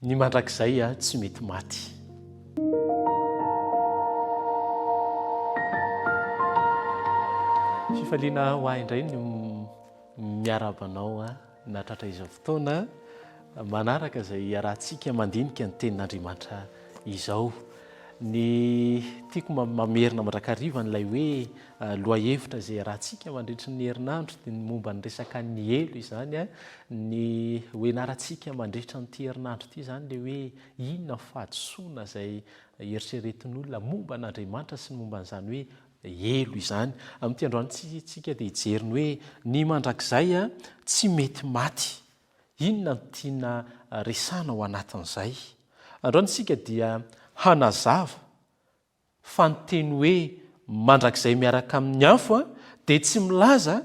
ny mandrakizay tsy mety maty. Fifaliana ho ahy indray no miarabanao natratra izao fotoana manaraka izay arahantsika mandinika ny tenin'Andriamanitra izao. Ny tiako mamerina mandrakariva n'ilay hoe lohahevitra izay arahantsika mandritry ny herinandro dia ny momba ny resaka ny elo izany ny hoenarantsika mandritra nyity herinandro ity izany dia hoe inona fahadisoana izay eritreretin'olona momba an'Andriamanitra sy ny momba n'izany hoe elo izany. Amin'ity androany tsika dia hijeriny hoe ny mandrakizay tsy mety maty. Inona no tiana resana ao anatin'izay? Androany tsika dia hanazava fa ny teny hoe mandrakizay miaraka amin'ny afo dia tsy milaza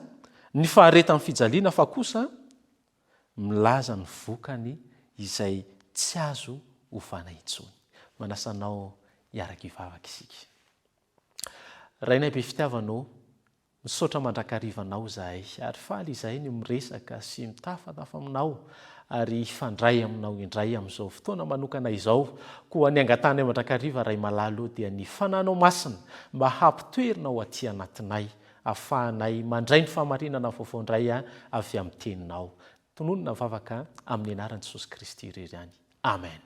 ny faharetan'ny fijaliana fa kosa milaza ny vokany izay tsy azo hofana intsony. Manasanao hiaraka hivavaka isika. Rainay be fitiavanao, misaotra mandrakarivanao zahay ary faly izahay ny miresaka sy mitafatafa aminao ary fandray aminao indray amin'izao fotoana manokana izao. Koa ny angatany mandrakariva ray malalo dia ny fananao masina mba hampitoerina ao aty anatinay ahafahanay mandray ny fahamarinana vaovao indray avy amin'ny teninao. Tononona vavaka amin'ny anaran'i Jesosy Kristy irery ihany. Amen.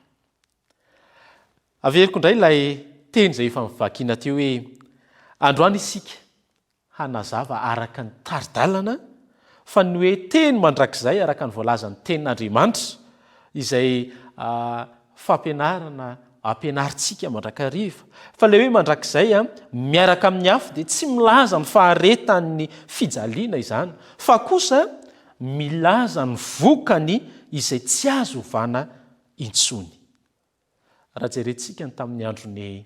Averiko indray ilay teny izay efa mivakiana teo hoe androany isika hanazava araka ny taridalana fa ny hoe teny mandrakizay araka ny voalazan'ny tenin'Andriamanitra izay fampianarana ampianarintsika mandrakariva. Fa ilay hoe mandrakizay miaraka amin'ny afo dia tsy milaza ny faharetan'ny fijaliana izany fa kosa milaza ny vokany izay tsy azo hovana intsony. Raha jerentsika tamin'ny andron'ny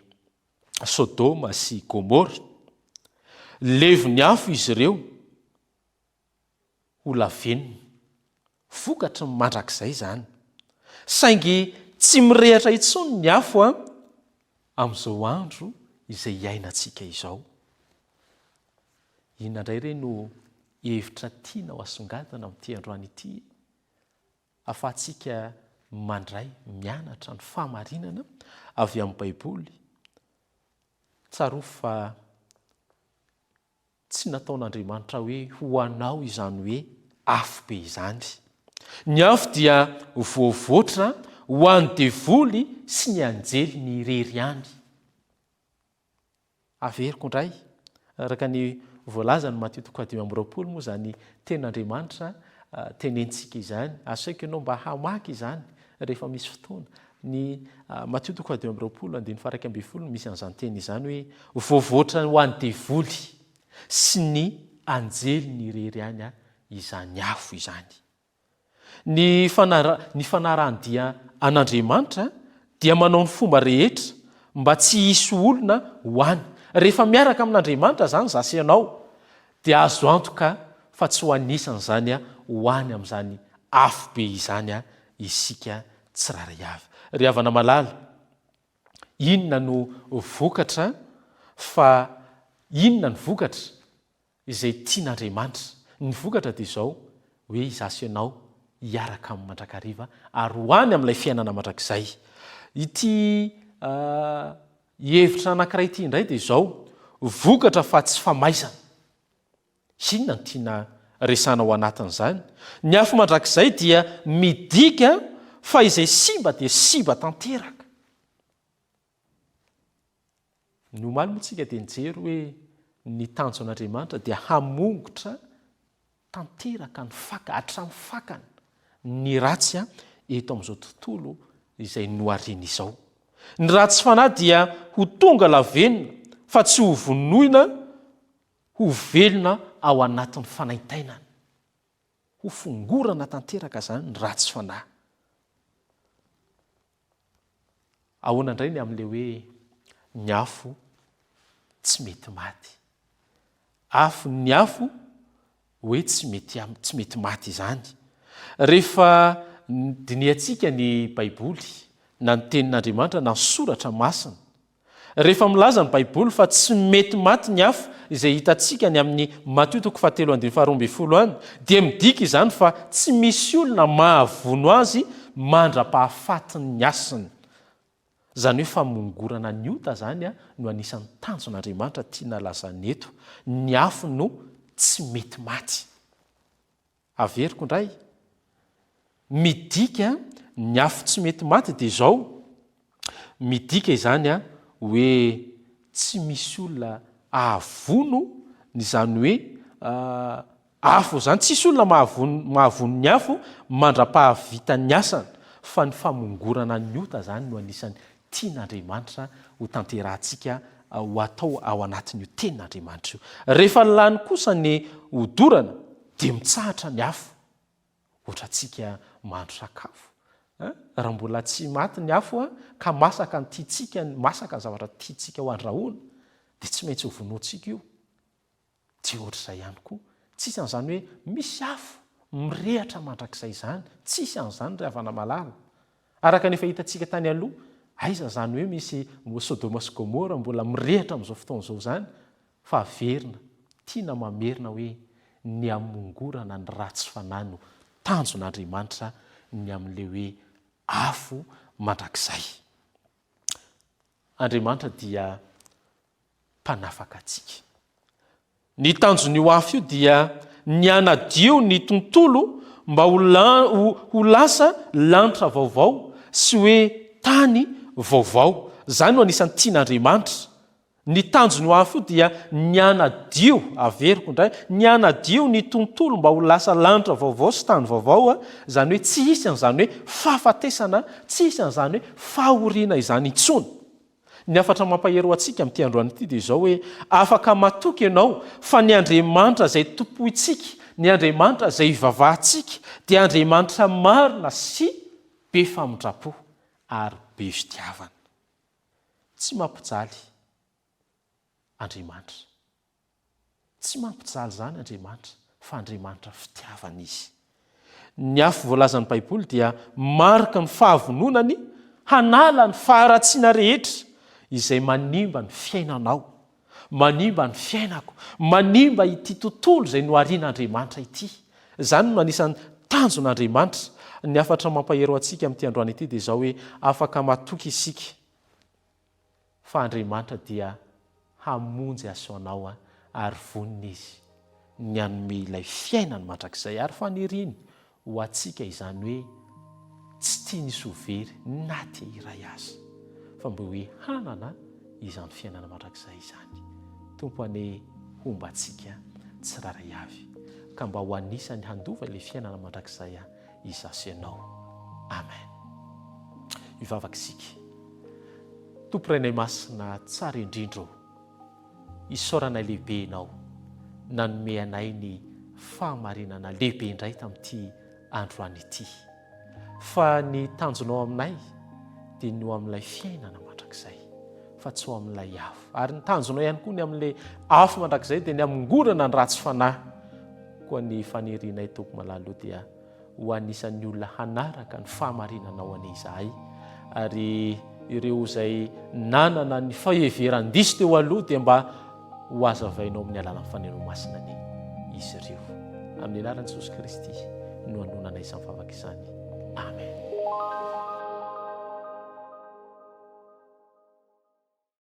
Sodoma sy Gomora, levon'ny afo izy ireo ho laveniny, vokatra ny mandrakizay izany. Saingy tsy mirehatra intsony ny afo amin'izao andro izay iainantsika izao. Inona indray re no hevitra tiana ho asongadana amin'ity androany ity? Ahafahantsika mandray mianatra ny fahamarinana avy amin'ny Baiboly. Tsaroa fa tsy nataon'Andriamanitra hoe ho anao izany hoe afo be izany. Ny afo dia voavoatra ho an'ny devoly sy ny anjely ny irery ihany. Averiko indray, araka ny voalazany Matthieu 4:20 moa izany tenin'Andriamanitra tenentsika izany. Asaiko ianao mba hamaky izany rehefa misy fotoana. Ny Matthieu 4:20 misy an'izany teny izany hoe voavoatra ho an'ny devoly sy ny anjely ny irery ihany izany afo izany. Ny fanarahany dia an'Andriamanitra dia manao ny fomba rehetra mba tsy hisy olona hoany. Rehefa miaraka amin'Andriamanitra zany zasy ianao dia azo antoka fa tsy ho anisan'izany hoany amin'izany afo be izany isika tsiraray avy. Ry havana malala, inona no vokatra fa inona ny vokatra izay tian'Andriamanitra? Ny vokatra dia izao hoe izasy ianao hiaraka amin'ny mandrakariva ary hoany amin'ilay fiainana mandrakizay. Ity hevitra anankiray ity indray dia izao vokatra fa tsy famaizana. Inona no tiana resana ao anatin'izany? Ny afo mandrakizay dia midika fa izay simba dia simba tanteraka. Ny omaly moa tsika dia nijery hoe ny tanjon'Andriamanitra dia hamongotra tanteraka ny faka hatramin'ny fakany ny ratsy eto amin'izao tontolo izay nohariana izao. Ny ratsy fanahy dia ho tonga lavenina fa tsy ho vonoina, ho velona ao anatin'ny fanaintainana. Ho fongorana tanteraka zany ny ratsy fanahy. Ahoana indray ny amin'ilay hoe ny afo tsy mety maty. Ny afo hoe tsy mety maty izany. Rehefa diniantsika ny Baiboly na ny tenin'Andriamanitra na ny soratra masina, rehefa milaza ny Baiboly fa tsy mety maty ny afo izay hitantsika ny amin'ny Matthieu 7:12 any, dia midika izany fa tsy misy olona mahavono azy mandra-pahafatiny ny asiny. Zany hoe famongorana ny ota zany no anisan'ny tanjon'Andriamanitra tiana lazany eto. Ny afo no tsy mety maty. Averiko indray. Midika ny afo tsy mety maty dia izao. Midika izany hoe tsy misy olona ahavono ny zany hoe afo zany tsisy olona mahavono ny afo mandra-pahavita ny asany, fa ny famongorana ny ota zany no anisan'ny tian'Andriamanitra ho tanterahantsika ho atao ao anatin'io tenin'Andriamanitra io. Rehefa lany kosa ny hodorana dia mitsahatra ny afo. Ohatra antsika mahandro sakafo. Raha mbola tsy maty ny afo ka masaka ny tiantsika, masaka ny zavatra tiantsika ho andrahoana, dia tsy maintsy ho vonoantsika io. Dia ohatr'izay ihany koa. Tsisy an'izany hoe misy afo mirehatra mandrakizay izany. Tsisy an'izany ry havana malala. Araka ny efa hitantsika tany aloha, aiza zany hoe misy Sodoma sy Gomora mbola mirehatra amin'izao fotoan'izao zany, fa averina, tiana mamerina hoe ny amongorana ny ratsy fanahy no tanjon'Andriamanitra ny amin'ilay hoe afo mandrakizay. Andriamanitra dia mpanafaka antsika. Ny tanjon'io afo io dia ny hanadio ny tontolo mba ho lasa lanitra vaovao sy hoe tany vaovao. Zany no anisan'ny tian'Andriamanitra. Ny tanjon'io afo io dia ny hanadio, averiko indray, ny hanadio ny tontolo mba ho lasa lanitra vaovao sy tany vaovao. Zany hoe tsy hisy an'izany hoe fahafatesana, tsy hisy an'izany hoe fahoriana izany intsony. Ny afatra mampahero antsika amin'ity androany ity dia izao hoe afaka matoky ianao fa ny Andriamanitra izay tompoitsika, ny Andriamanitra izay ivavahantsika dia Andriamanitra marina sy be famindrapo ary be fitiavana. Tsy mampijaly Andriamanitra. Tsy mampijaly zany Andriamanitra, fa Andriamanitra fitiavana izy. Ny afo voalazan'ny Baiboly dia marika ny fahavononany hanala ny faharatsiana rehetra izay manimba ny fiainanao, manimba ny fiainako, manimba ity tontolo izay noharian'Andriamanitra ity. Zany no anisan'ny tanjon'Andriamanitra. Ny afatra mampahero antsika amin'ity androany ity dia izao hoe afaka matoky isika, fa Andriamanitra dia hamonjy asoanao ary vonina izy ny hanome ilay fiainany mandrakizay ary faniriany ho antsika izany hoe tsy tia nisy ho very na tia iray aza, fa mba hoe hanana izany fiainana mandrakizay izany. Tompo ane homba antsika tsiraray avy ka mba ho anisany handova ilay fiainana mandrakizay izaso ianao. Amen. Ivavaka isika. Tompo Ray Masina tsara indrindro, isaoranay lehibe ianao, nanome anay ny fahamarinana lehibe indray tamin'ity androany ity. Fa ny tanjonao aminay dia ny ho amin'ilay fiainana mandrakizay, fa tsy ho amin'ilay afo. Ary ny tanjonao ihany koa ny amin'ilay afo mandrakizay dia ny amongorana ny ratsy fanahy. Koa ny fanirianay tompo malalo dia ho anisan'ny olona hanaraka ny fahamarinanao any izahay, ary ireo izay nanana ny faheveran-diso teo aloha dia mba ho azavainao amin'ny alalan'ny fanirianao masina ny izy ireo. Amin'ny anaran'i Jesosy Kristy no hanonana izany vavaka izany. Amen.